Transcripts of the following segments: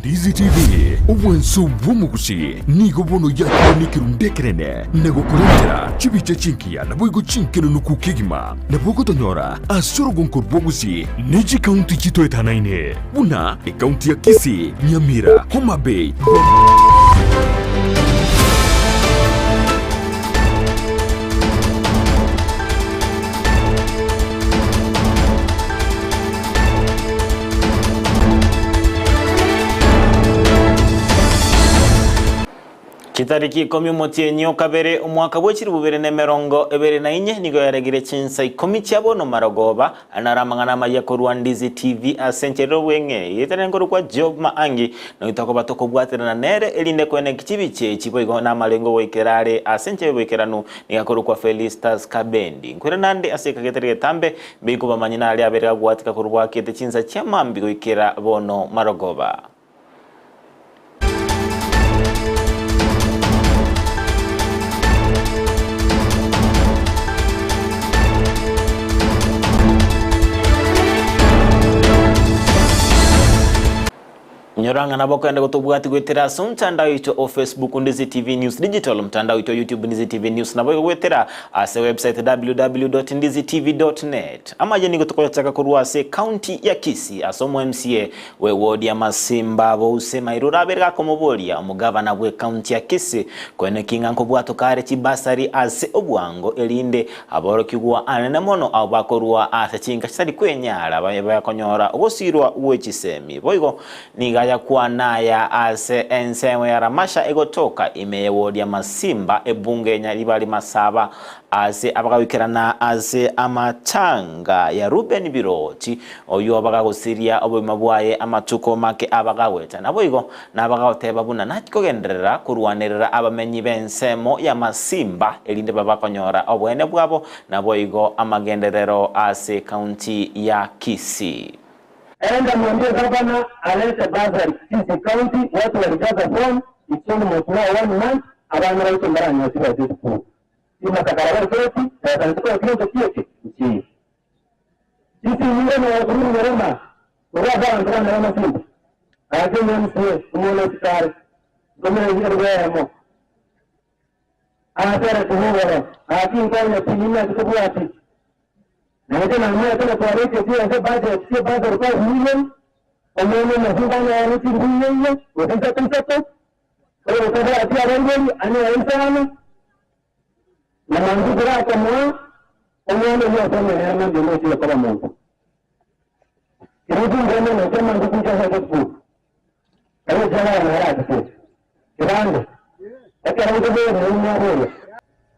Ndizi TV uwenso bumugusi nigo bono yakoni kirundekerene nego kurentera chibiche chinkia na boigo chinkeno nukukigima na bogo tonyora asoro gonkor bogusi Niji County chito etanaine buna county ya Kisii, Nyamira, Homa Bay. Kitariki IKOMI motienyo kabere umwaka w'ekiri 2024 nigo yaregire CHINSA IKOMI cyabono maragoba anaramangana AMAYIA korwa Ndizi TV asenchero wenge yeterengo kwa job MAANGI no itako batoko bwaterana nere elinde kwene kichibiche chiboigo na malengo wekerare asenchero wekeranu nigakoro kwa FELISTUS KABENDI nkwera nande aseka keterege tambe biko bamanyina ali aberega gwatika korwa kete CHINSA cyamambi wekera bono maragoba. Nyoranga na boko ende gutubwati gwetera mtandao ito o Facebook Ndizi TV News Digital, mtandao ito YouTube Ndizi TV News na boko gwetera ase website www.ndizitv.net. Amaje ni gutukotaka kurwa ase county ya Kisii asomo MCA we ward ya Masimba bo usema irura berga komobolia umugavana we county ya Kisii kwene kinga nkobwato kare chibasari ase obwango elinde aboro kigwa anene mono abakorwa ase chinga chari kwenyara bayakonyora ogosirwa uwechisemi boigo niga kwa naya ase ensemo ya ramasha egotoka imewodi ya Masimba ebunge nyaribali masaba ase abagawikirana ase amatanga ya Ruben Biroti oyo abagagusiria obumabwaye amatuko make abagaweta naboigo nabagawoteba buna nakikogenderera kurwanirira abamenyi bensemo ya Masimba elinde babakonyora obwene bwabo naboigo amagenderero ase county ya Kisii. Enda mwambie gavana alete bazari Kisii County, watu walijaza form, it's almost now 1 month, abantu bari kumbara nyasi ya disco. Ima kakarabari koti, kanatuko kiyote kiyote, nchi. Sisi mwingine wa kurudi Roma, kwa sababu ndana na Masimba. Ajeni mswe, umuone sikari. Gomera yiro gwemo. Atera kuhoro, akinka na tinina tukubwati. Na tena mimi tena kwa rate pia ndio budget kwa million omoni na hingana ya nchi hiyo wakati tunataka kwa hiyo kwa pia wengi anaanza na mangu kwa kama omoni ya kama ya mambo yote kwa Mungu kirudi ndani na kama ndugu kwa hapo kwa hiyo jana ya haraka tu kirando akara ndio ni mmoja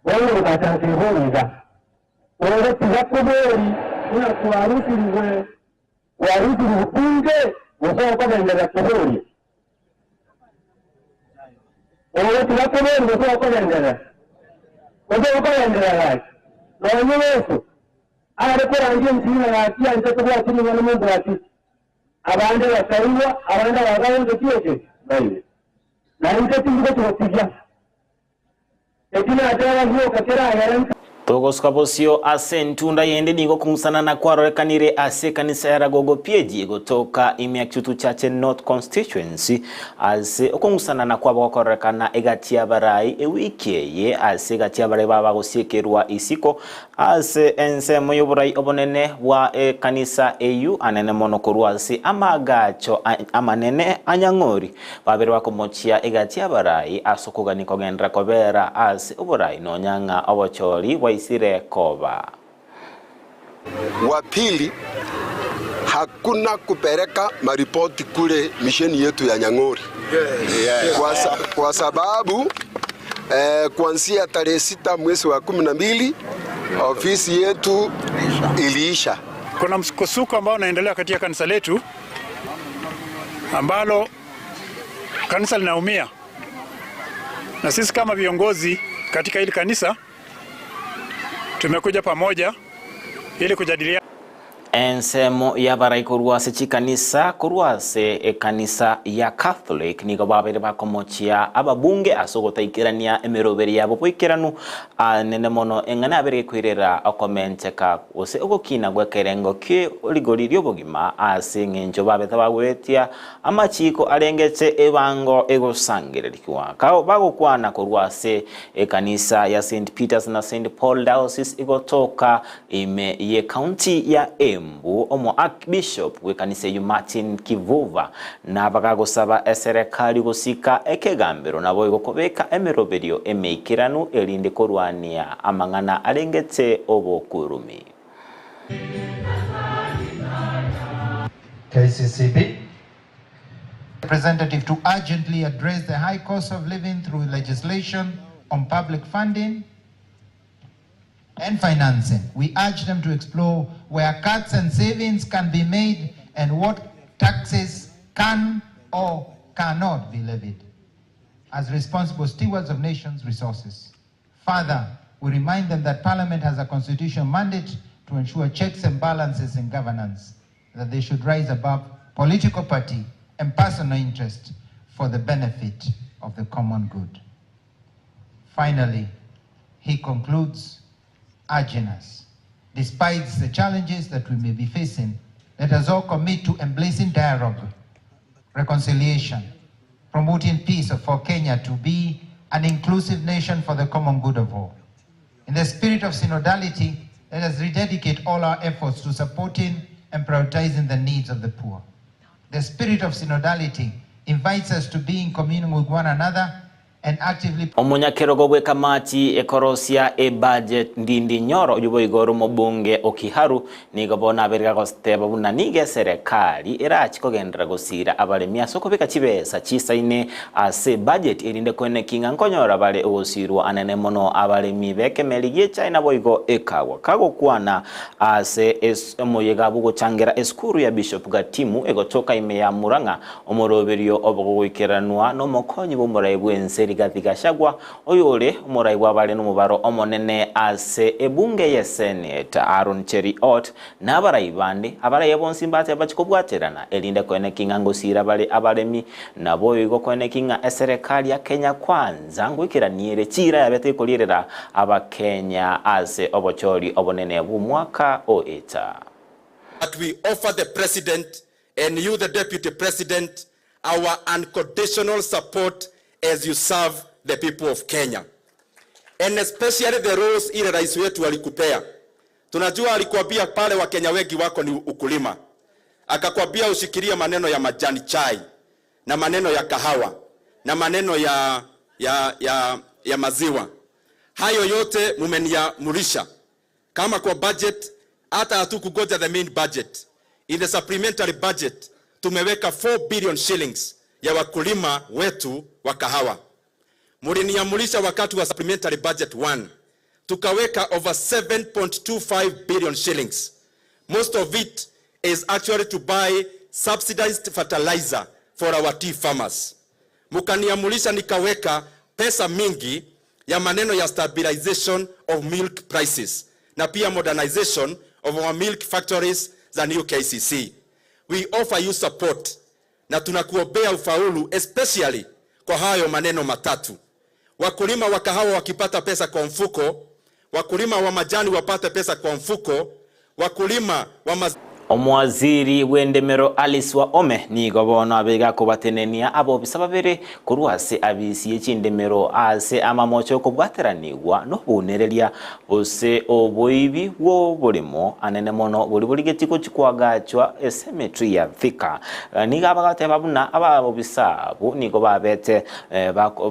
wao wakati huo wale tuzakuberi una kuarusiriwe warusiri upunge wasao kwa ndera kuberi wale tuzakuberi wasao kwa ndera like na wenyewe ale kwa nje mtima ya kia nitakuwa chini ya Mungu ati abande wasaiwa abande wagaonge kiyote bali na nje tingo tuwapigia etina atara hiyo kakera ya Togos kabosio ase ntunda yende nigo kumusana na kwarorekanire ase kanisa ya Ragogo pieji gotoka imiakitu chache North Constituency ase okumusana na kwabo kwarorekana egatia barai ewikeye ase gatia barai baba gosiekerwa isiko ase ensemo yoburai obonene wa kanisa EU anene monokorwa ase amagacho amanene anyangori babere bakomochia egatia barai asokogani kogendra kobera ase oburai nonyanga obochori waisire koba. Wa pili, hakuna kupeleka maripoti kule misheni yetu ya Nyang'ori. Kwa sababu kuanzia tarehe 6 mwezi wa 12 ofisi yetu iliisha. Kuna msukosuko ambao unaendelea katika kanisa letu ambalo kanisa linaumia. Na sisi kama viongozi katika hili kanisa tumekuja pamoja ili kujadiliana. Ensemo ya barai kurwase chikanisa kurwase kanisa ya Catholic nigo babere bakomochia ababunge asogotaikirania emeroberi yabo poikeranu nene mono engana abere kwirera okomenteka ose ogokina gwekerengo ke oligori obogima ase ngenjo babeta bagwetia amachiko arengetse ebango egosangererikwa kao bagokwana kurwase kanisa ya St Peter's na St Paul Diocese igotoka ime ye county ya Omo Archbishop wekanise yu Martin Kivuva na bakagosaba serikali gusika ekegambero nabo igokobeka emeroberio emeikiranu elinde korwania amangana arengetse obokurumi. KCCB representative to urgently address the high cost of living through legislation on public funding and financing. We urge them to explore where cuts and savings can be made and what taxes can or cannot be levied as responsible stewards of nations' resources. Further, we remind them that Parliament has a constitutional mandate to ensure checks and balances in governance, that they should rise above political party and personal interest for the benefit of the common good. Finally, he concludes, urging us, despite the challenges that we may be facing, let us all commit to embracing dialogue, reconciliation, promoting peace for Kenya to be an inclusive nation for the common good of all. In the spirit of synodality, let us rededicate all our efforts to supporting and prioritizing the needs of the poor. The spirit of synodality invites us to be in communion with one another and actively Omonyakero gwe kamati ekorosia budget ndindi nyoro yubo igoro mobunge okiharu nigobona aberga gosteba buna nige serikali era chikogendera gosira abalemia soko beka chibesa chisaine ase budget irinde kwene kinga nkonyora bale ogosirwa anene mono abalemi beke meliye China boigo ekawa kago kwana ase moyega bugo changera eskuru ya Bishop Gatimu egotoka ime ya Muranga omoroberio obogoikeranwa no mokonyi bomorai bwenseri Gashagwa oyole umurai wabale n'umubaro omonene ase ebunge ye Senate Aaron Cheriot n'abarai bande abarai bonsi mbate abachikobwaterana elinde kwene kinga ngosira bale abalemi nabo igo kwene kinga serikali ya Kenya kwanza ngwikiraniere chira yabete kolirera abakenya ase obochori obonene bumwaka oeta. That we offer the president and you the deputy president our unconditional support as you serve the people of Kenya. And especially the roles ile rais wetu alikupea. Tunajua alikuambia pale wa Kenya wengi wako ni ukulima. Akakwambia ushikilia maneno ya majani chai na maneno ya kahawa na maneno ya maziwa. Hayo yote mumeniamurisha. Kama kwa budget hata hatukungoja the main budget. In the supplementary budget tumeweka 4 billion shillings ya wakulima wetu wa kahawa. Muliniamulisha wakati wa supplementary budget 1. Tukaweka over 7.25 billion shillings. Most of it is actually to buy subsidized fertilizer for our tea farmers. Mukaniamulisha nikaweka pesa mingi ya maneno ya stabilization of milk prices na pia modernization of our milk factories za new KCC. We offer you support na tunakuombea ufaulu especially kwa hayo maneno matatu. Wakulima wa kahawa wakipata pesa kwa mfuko, wakulima wa majani wapate pesa kwa mfuko, wakulima wa Omwaziri wendemero Alice wa Ome ni gobono abega kubatenenia abo bisababere kurwase abisi yechindemero ase amamocho kubwateraniwa no bunerelia ose oboibi wo bolimo anene mono boli getiko chikwagachwa cemetery ya Thika niga bagate babuna aba bisabu nigo babete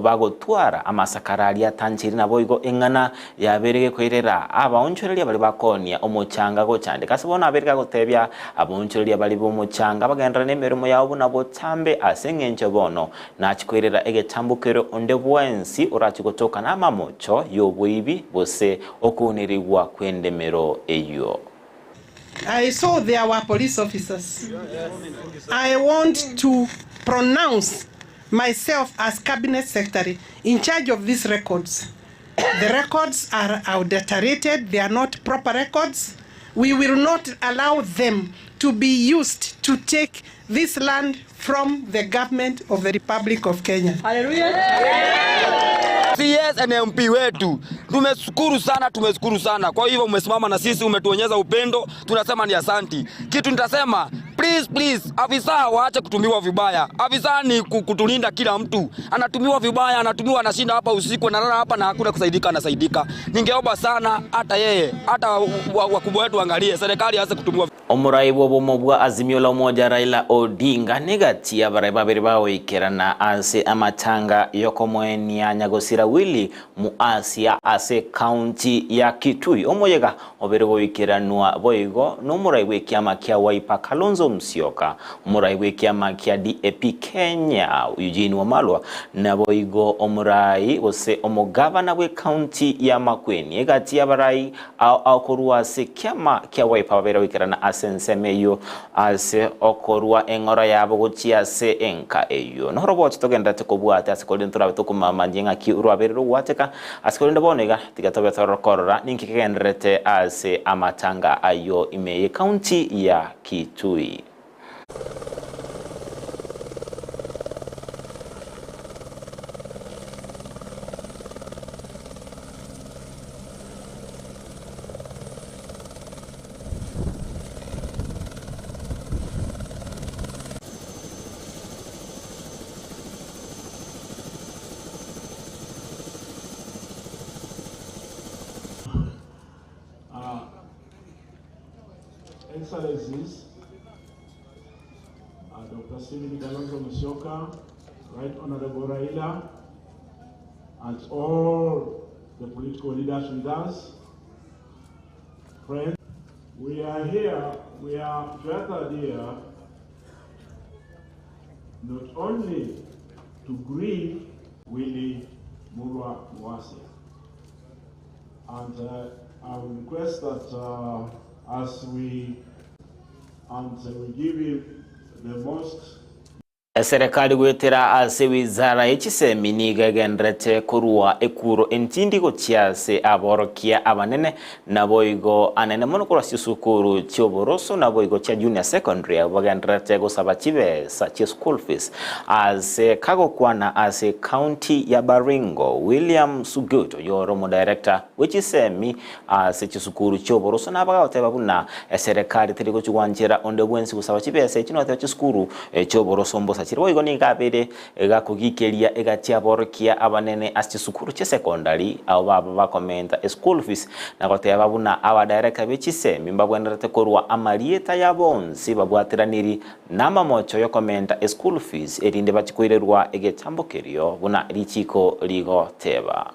bagotwara amasakarali atanchiri na boigo engana yaberege kwirera abaonchorelia bali bakonia omochanga go chande kasibona aberega gotebya abonchorelia bali bomuchanga bagendera nemerimo yawo nabo tambe asengencho bono nachikwerera egetambukero onde bwensi urachikotoka na mamocho yobuibi bose okuniribwa kwendemero eyo. I saw there were police officers. I want to pronounce myself as cabinet secretary in charge of these records. The records are outdated, they are not proper records. We will not allow them to be used to take this land from the government of the Republic of Kenya. Hallelujah. CS and MP wetu tumeshukuru sana. Kwa hivyo umesimama na sisi, umetuonyesha upendo, tunasema ni asanti. Kitu nitasema, please afisa waache kutumiwa vibaya. Afisa ni kutulinda kila mtu. Anatumiwa vibaya, anatumiwa anashinda hapa usiku na lala hapa na hakuna kusaidika anasaidika. Ningeomba sana hata yeye, hata wakubwa wetu angalie serikali hasa kutumiwa. Omuraibu bomobwa Azimio la Umoja Raila Odinga negatia baraiba beribawo ikerana ase amatanga yokomweni ya Nyagosira Willy muasia ase county ya Kitui omoyega oberego ikeranwa boigo no muraibu ekiama kia Wiper Kalonzo Musyoka muraibu ekiama kia DAP Kenya Eugene Wamalwa na boigo omurai ose omugavana we county ya Makueni egatia barai akorwa ase kiama kia Wiper oberego ikerana ase nsemeyo ase okorwa engora yabo guchia ase enka eyo no robo tugenda tukobwate ase kolin turabe tukumama njenga ki urwaberero wateka ase kolin bonega tigatobe torokorora ninkikenderete ase amatanga ayo imeye county ya Kitui. Excellencies, Dr. Kalonzo Musyoka, Right Honorable Raila, and all the political leaders with us, friends, we are gathered here not only to grieve Willy Murwa Mwasia, and I will request that as we give him the most. Serikali gwetera ase wizara y'ekisemi nigegendrete kurua ekuro entindi gochiase aborokia abanene naboigo anene mono kurasi sukuru cyoboroso naboigo cha junior secondary abagendrete gosaba kibesa cha school fees ase kago kwana ase county ya Baringo. William Suguto yoromo director w'ekisemi ase kisukuru cyoboroso nabagaote babuna serikali tiri gochwanjira onde bwensi gosaba kibesa kinote cy'skuru cyoboroso mbosa chiro igo ni kabere egakugikeria egatia borokia abanene asti sukuru che secondary abo baba bakomenta school fees nagote babuna aba director b'ekisemi mbabwenderete korwa amarieta yabonsi babwatiraniri nama mocho yo komenta school fees erinde bachikwirerwa egetambokerio buna lichiko ligoteba.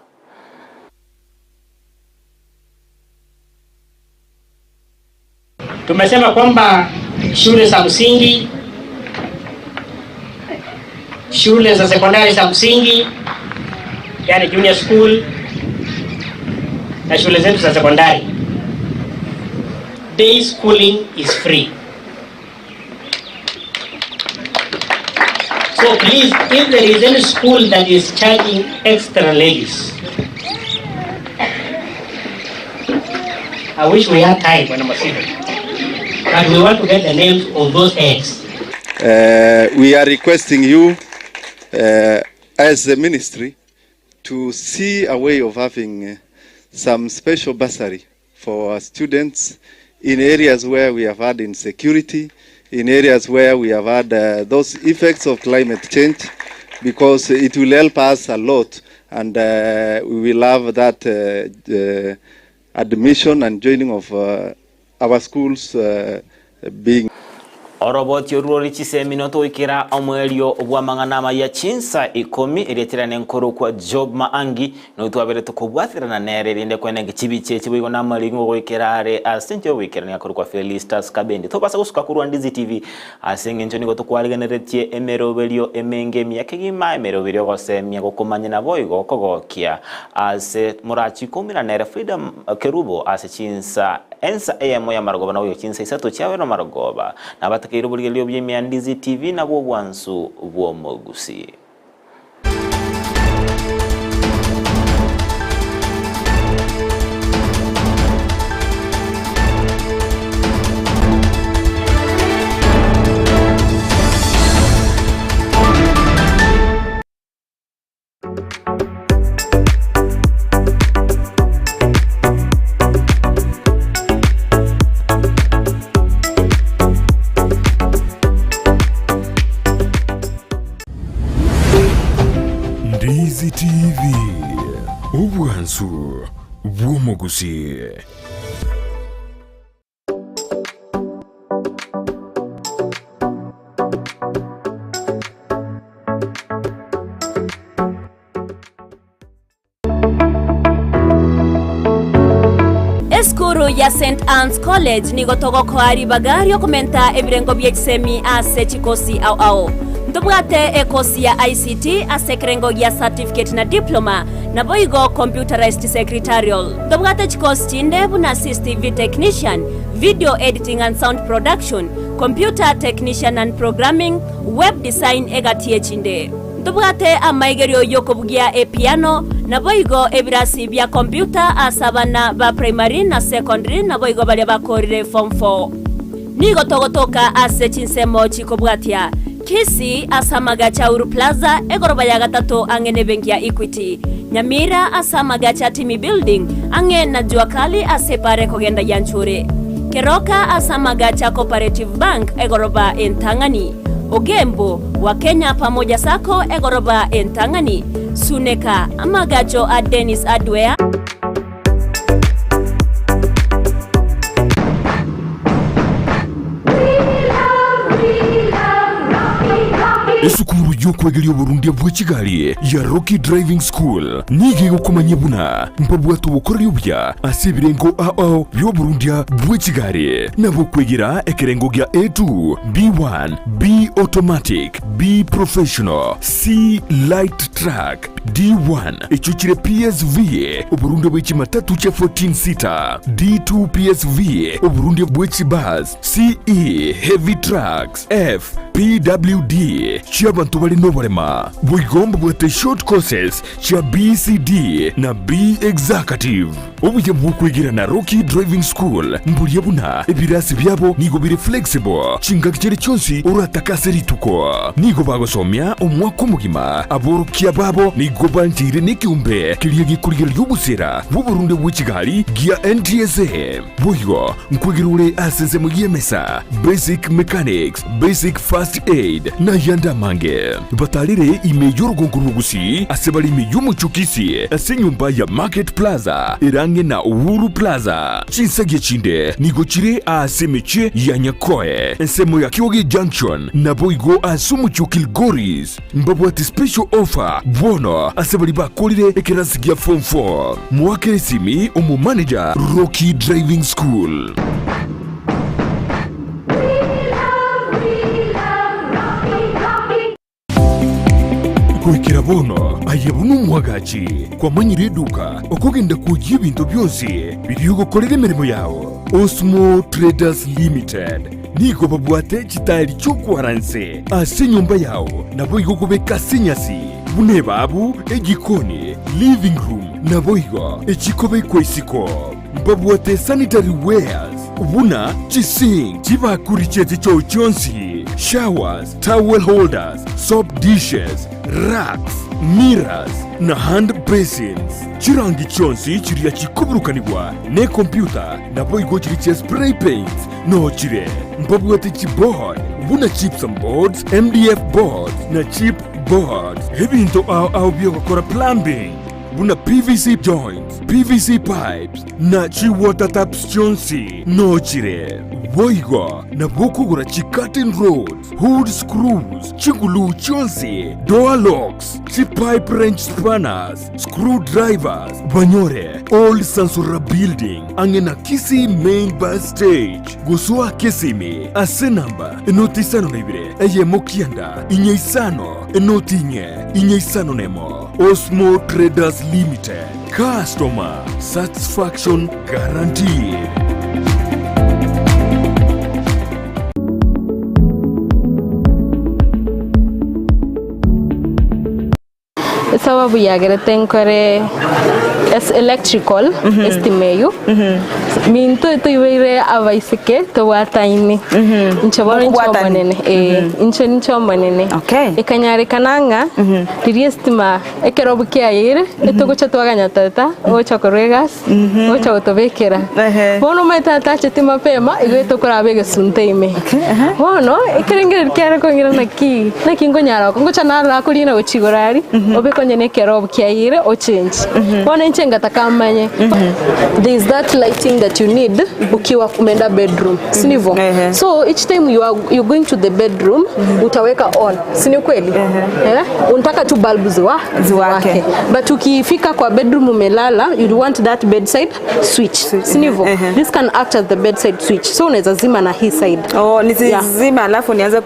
Tumesema kwamba shule za msingi, shule za sekondari za msingi, yani junior school, na shule zetu za sekondari, day schooling is free. So please, if there is any school that is charging extra levies, I wish we had time when I'm but we want to get the names of those heads. We are requesting you as the ministry to see a way of having some special bursary for our students in areas where we have had insecurity, in areas where we have had those effects of climate change, because it will help us a lot, and we will have that admission and joining of our schools being. Oroboti ururi chisemino toikira omwelio obwa manganama ya CHINSA IKOMI eretirane nkoro kwa job MAANGI no twabere tukubwathira na nere rinde kwene gichibiche chibigo na malingo goikirare asenjo wikirane akoro kwa FELISTUS KABENDI topasa gusuka kurwa Ndizi TV asenge nchoni gotukwariganeretie emerobelio emenge myake gima emerobelio gosemya gokomanya na boigo kogokia ase murachi komira nere freedom kerubo ase CHINSA ensa AMAYIA marogoba na uyo CHINSA isato chawe no marogoba na batakiro buligelio byemya Ndizi TV na bwo bwansu bwo Gusii. Ndizi TV Ubwansu bw'Omugusii. Eskuru ya St. Anne's College ni gotogo kwari bagari okumenta ebirengo by'ekisemi ase chikosi au ndobwate ekosi ya ICT ase kirengo ya certificate na diploma na boigo computerized secretarial ndobwate chikosi chinde buna CCTV technician, video editing and sound production, computer technician and programming, web design egatie chinde ndobwate amaigerio yokobugia piano na boigo ebirasi bya computer asabana ba primary na secondary na boigo bali bakorire form 4 nigo togotoka ase chinsemo chikobwatia Kisii asamaga cha Uru Plaza egoroba ya gatatu angene benki ya Equity Nyamira asamaga cha Timi Building ange na juakali asepare kogenda yanchure Keroka asamaga cha Cooperative Bank egoroba entangani Ogembo wa Kenya pamoja sako egoroba entangani Suneka amagacho a Dennis Adwea Esukuru yokwegelya Burundi bwa Kigali ya Rocky Driving School nige gukomanya buna mpabwatu bukoryo bya asibirengo ao byo Burundi bwa Kigali nabo kwegera ekerengo gya A2 B1 B automatic B professional C light track D1 echuchire PSV Burundi bwa chimatatu cha 14 seater D2 PSV Burundi bwa chibus CE heavy trucks F PWD Chiabantu bali nobolema bwigomba bwete short courses cha BCD na B executive obuye bwukwigira na Rocky Driving School mbuliye buna ebirasi byabo nigo biri flexible chingakire cyonsi urataka rituko nigo bagosomya umwaka mugima aborukiya babo nigo banjire nikiumbe kiriye gikurira y'ubusera bu Burundi bwa Kigali gia NTSA boyo nkwigirure asenze mu yemesa basic mechanics basic first aid na yanda mange batalire imeyo rugonguru Gusii asebali imeyo muchukisi asenyumba ya Market Plaza irange na Uhuru Plaza CHINSA chinde nigochire asemeche ya Nyakoe ensemo ya Kioge Junction na boigo asumuchukil Goris mbabwati special offer bono asebali bakolire ekerasi gya form 4 mwakere simi umu manager Rocky Driving School. Kwekera bono ayebunu mwagachi kwa manyire duka okogenda kujya ibintu byose biriyo gukorera imirimo yawo Osmo Traders Limited nigo babwate kitari cyo kwaranse ase nyumba yawo nabo igogobeka senyasi bune babu egikoni living room nabo igo ekikobe kwesiko babwate sanitary wares buna chising chibakurichete cyo cyonsi showers towel holders soap dishes racks mirrors na hand basins chirangi chonsi chiriya chikuburukanibwa ne computer na boigo chiriche spray paint no chire mbabwate chipboard buna chips and boards MDF boards na chip boards hebinto au byo gukora plumbing buna PVC joints PVC pipes na chi water taps chonsi no chire boigo na bokugura chi curtain rods hood screws chingulu chonsi door locks chi pipe wrench spanners screwdrivers banyore all sansura building angena Kisii main bus stage gusua Kisimi ase namba enoti sano nebire eye mokianda inye isano enoti inye isano nemo Osmo Traders Limited customer satisfaction guaranteed. Sababu ya gerete nkore as electrical estimeyo minto to iwire avaiseke to wataini nchobora nchomanene nchomanene ikanyare kananga diriestima ekerobu kiaire etogocha twaganya tata ocha koregas ocha otobekera bono metata chetima pema igweto korabege sunteime bono ikerengere kiara kongira naki ngonyara ngocha nara kulina ochigorari obekonyene kerobu kiaire o change bono nchenga takamanye. There is that lighting that you need ukiwa kumenda bedroom sinivo. So each time you're going to the bedroom utaweka on sini kweli unataka tu bulb ziwake but ukifika kwa bedroom umelala you want that bedside switch sinivo. This can act as the bedside switch, so unaweza zima na hii side nizima alafu nianze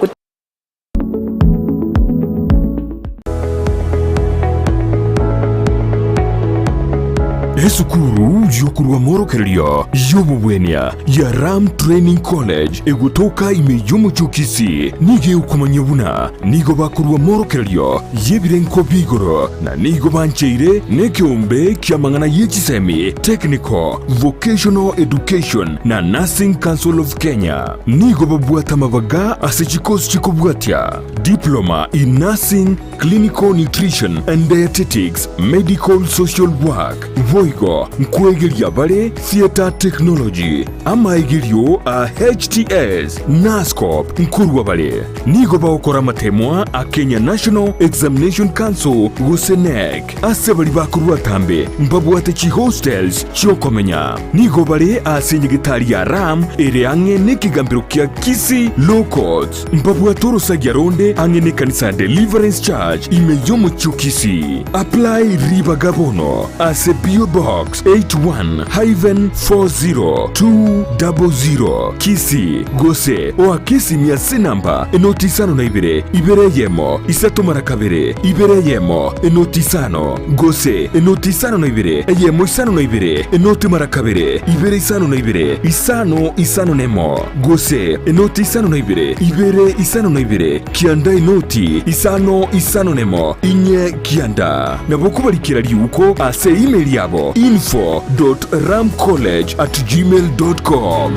Esukuru yokurwa morokerio yobubwenia ya Ram Training College egutoka imeyumu chukisi nige ukumanyebuna nigo bakurwa morokerio yebirenko bigoro na nigo bancheire nekiumbe kiamangana yechisemi Technical Vocational Education na Nursing Council of Kenya nigo babuata mabaga asechikosi chikobwatia Diploma in Nursing, Clinical Nutrition and Dietetics, Medical Social Work Voigo nkwegeria bare Theater Technology amaigirio a HTS NASCOP nkurwa bare nigo baokora matemwa a Kenya National Examination Council Gusii asebali bakurwa tambe mbabwate chi hostels chokomenya nigo bare asenyegitari ya Ram ere ange nekigambiro kia Kisii Low Court mbabwatoro sagyaronde ange ne kanisa Deliverance Church imeyomo chukisi apply riba gabono ase PO Box 81-40200 Kisii Gusii o Kisii miasi namba enotisano na ibere yemo isato marakabere ibere yemo enotisano Gusii enotisano na yemo isano na enoti marakabere ibere isano na isano nemo Gusii enotisano na ibere isano na kianda enoti isano nemo inye kianda nabokubalikira liuko ase email yabo info.ramcollege@gmail.com.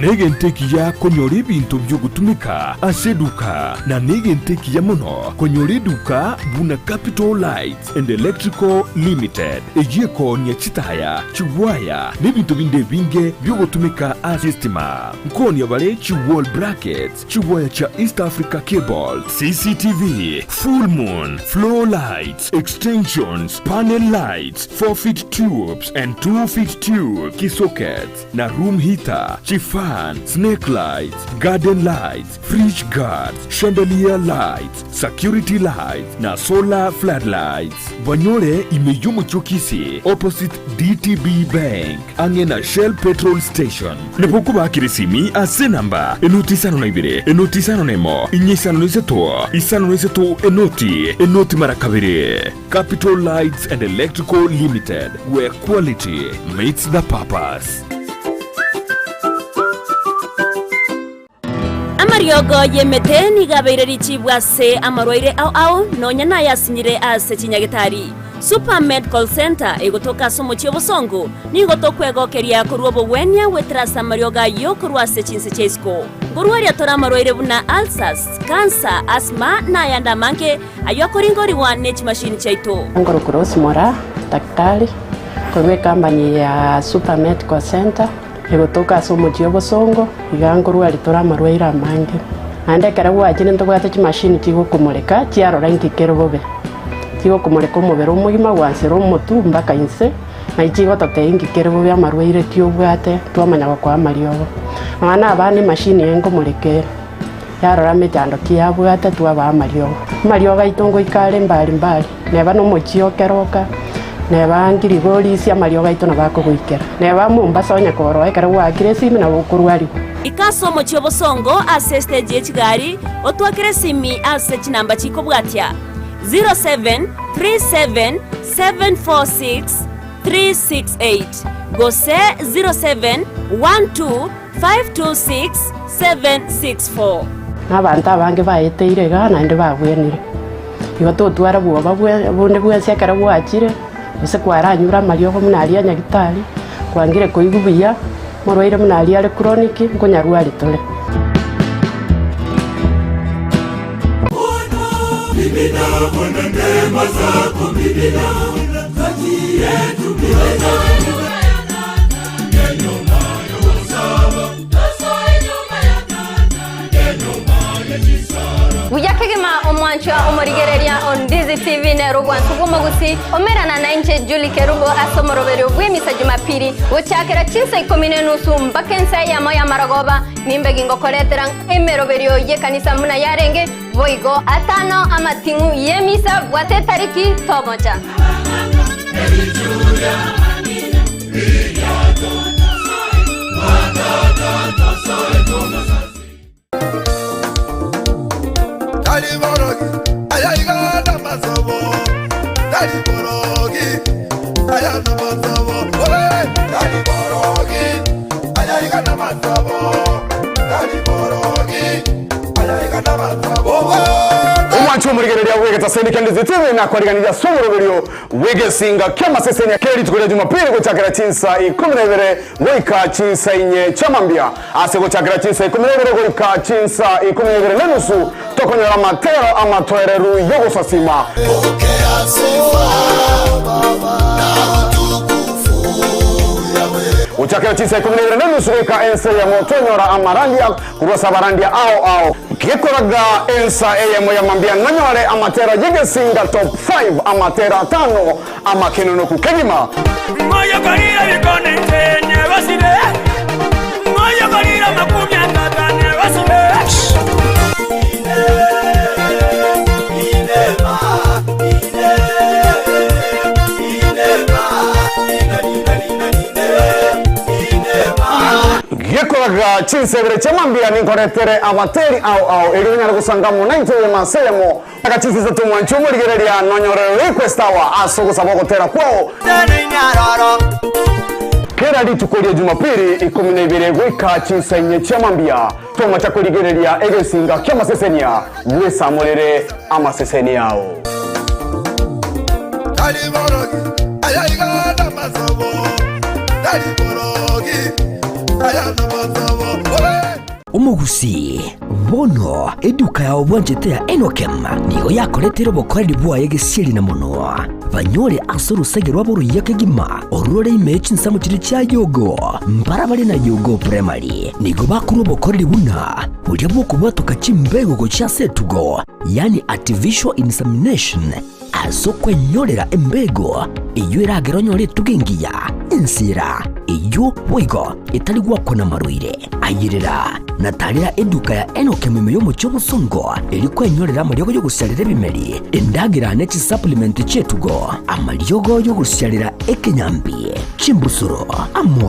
Negenteki ya konyori bintu byo gutumika aseduka na negenteki ya mono konyori duka buna Capital Lights and Electrical Limited ejeko nya chitaya chiwaya nebintu binde binge byo gutumika asistima nkoni abale chiwall brackets chiwaya cha East Africa Cable CCTV full moon floor lights extensions panel lights 4-feet tubes and 2-feet tube kisockets na room heater chifa snake lights, garden lights, fridge guards, chandelier lights, security lights na solar floodlights. Banyore imeyumu chukisi opposite DTB Bank ange na Shell Petrol Station. Nepokuba akirisimi ase namba enotisano na enotisano nemo inyesano neseto enoti marakabiri. Capital Lights and Electrical Limited, where quality meets the purpose. Amariogo yemete nigabeire richibwa se amarwaire au nonya na yasinyire ase chinyagitari Super Medical Center egotoka somo chiobosongo nigotokwegookeria kurwobo wenya wetrasa marioga yo kurwase CHINSA chesko kurwaria tora amarwaire buna ulcers, cancer, asthma na yanda manke ayokoringori wa nech machine chaito ngorokoro simora daktari kwa kampani ya Super Medical Center egotoka somo chiobosongo igangorwa ritora amarwaire amange ande karagwa chine ntobwate chi machine chigo kumureka chiarora nkikero bobe chigo kumureka omubere omugima gwansero omotu mpaka inse na ichigo tote nkikero bobe amarwaire tiobwate twamanya kwa amariogo ana abane machine yengo murekera yarora mechando kiabwate twaba amariogo itongo ikale mbali neba no mochiokeroka neba ngirigori cia marioga ito na bako guikera neba Mombasa onya koro ekara gwakire simi na bukurwari ikasomo chiobosongo ase stage echigari otwakire simi ase chinamba chiko bwatia 0737746368 gose 0712526764 n'abantu abange baeteire gana ndi babwenire igo totwara bwoba bundi bwensekera bwachire ase kwaranyura mariogo munaria nyagitari kwangire koigubuya morwaire munaria ale chronic nkonyarwari tole Bibina mwana ndema zako bibina kati yetu bibina Nyoma ya wasaba Tasoi nyoma ya kata Nyoma ya chisara Buyakegema omwanchwa omorigereria on Ndizi TV nero gwantu Gusii omerana na nje Julie Kerubo asomoroberio gwemisa Jumapili gochakera CHINSA IKOMI n'enusu mbakensa ya moya maragoba nimbegi ngokoletera emeroberio ye kanisa muna yarenge voigo atano amatingu yemisa bwate tariki tomoja Umwanchu murigereria wegeta sendika Ndizi TV na kwariganira somoroberio wegesinga kama sesenya keri tukore Jumapili gochakera CHINSA IKOMI goika CHINSA inye chamambia ase gochakera CHINSA IKOMI goika CHINSA IKOMI n'enusu tokonyera matero amatoereru yogo sasima Uchakera CHINSA IKOMI n'enusu goika ense ya motonyora amarandia kurwasa barandia ao Kikoraga ensa ya mambia nanyore amatera yegesinga top 5 amatera 5 amakenono kukegima Moyo kalira bikone ntenye basire Moyo kalira makumya ngatane basire Yekoraga CHINSA ibere chamambia ninkoretere amateri au irinyara gusangamo 90 ya masemo aka CHINSA zatu mwanchumo ligereria nonyorero request awa aso gusaba gotera kwao Kera litukoria Jumapili IKOMI goika CHINSA inye chamambia toma chako ligereria egesinga kya masesenia wesa molere amasesenia ao Gusii bono eduka ya obwanjete ya Enokem nigo yakoretero bokoreri bwa yegesiri na muno banyore asoro segerwa boru yakegima orore ime CHINSA mu kiri cya yogo mbarabari na yogo primary nigo bakuru bokoreri buna burya bwo kubatoka kimbego go cya setugo yani artificial insemination aso kwenyorera embego iyo iragero nyore tugengiya insira iyo wigo itali gwakona maruire ayirira natalira eduka ya Enokem yo mu cyobusongo iri kwenyorera amaryogo yo gusyarira bimeri endagira nechi supplement chetugo amaryogo yo gusyarira ekenyambi chimbusuro amo